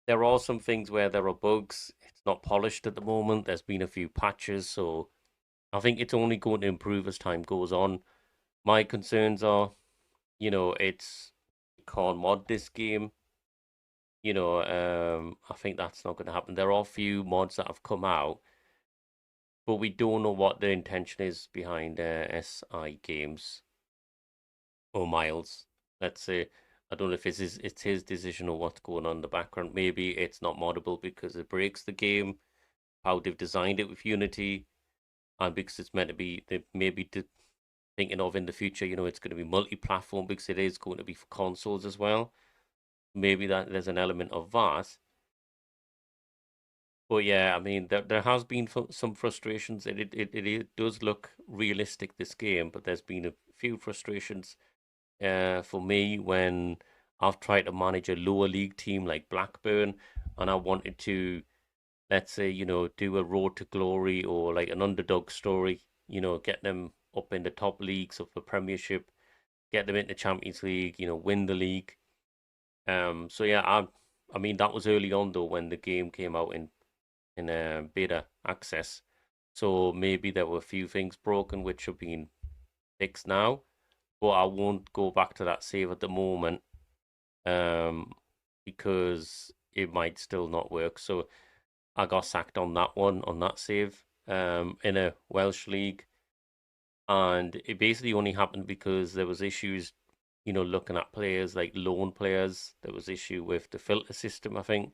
there are some things where there are bugs. It's not polished at the moment. There's been a few patches, so I think it's only going to improve as time goes on. My concerns are, it's you can't mod this game. I think that's not going to happen. There are a few mods that have come out, but we don't know what the intention is behind SI Games or Miles. Let's say I don't know if it's his decision or what's going on in the background. Maybe it's not moddable because it breaks the game, how they've designed it with Unity, and because it's meant to be, they maybe thinking of in the future, it's going to be multi-platform because it is going to be for consoles as well. Maybe that there's an element of that. But yeah, I mean, there has been some frustrations. It does look realistic, this game, but there's been a few frustrations for me when I've tried to manage a lower league team like Blackburn, and I wanted to, let's say, do a road to glory or like an underdog story, get them up in the top leagues of the Premiership, get them into Champions League, win the league. So yeah, I mean that was early on though when the game came out in beta access. So maybe there were a few things broken which have been fixed now, but I won't go back to that save at the moment, um, because it might still not work. So I got sacked on that one, on that save, in a Welsh league, and it basically only happened because there was issues, looking at players like loan players. There was issue with the filter system, I think.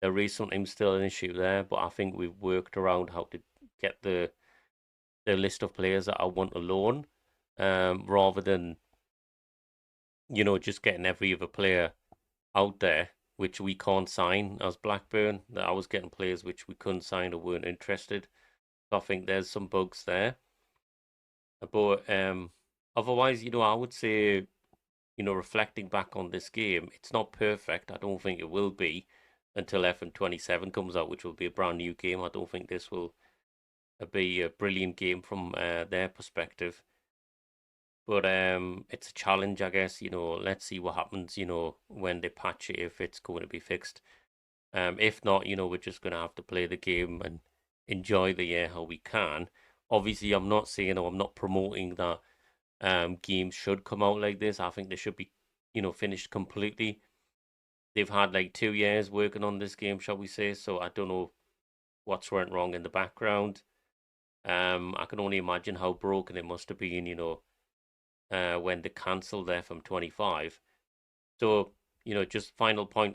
There is sometimes still an issue there, but I think we've worked around how to get the list of players that I want to loan, rather than just getting every other player out there which we can't sign as Blackburn. That I was getting players which we couldn't sign or weren't interested. So I think there's some bugs there, but otherwise, I would say, reflecting back on this game, it's not perfect. I don't think it will be until FM27 comes out, which will be a brand new game. I don't think this will be a brilliant game from their perspective. But it's a challenge, I guess. Let's see what happens. When they patch it, if it's going to be fixed. If not, we're just going to have to play the game and enjoy the year how we can. Obviously, I'm not saying, or I'm not promoting that games should come out like this. I think they should be, finished completely. They've had like 2 years working on this game, shall we say? So I don't know what's went wrong in the background. I can only imagine how broken it must have been, when they cancelled FM25. So, just final points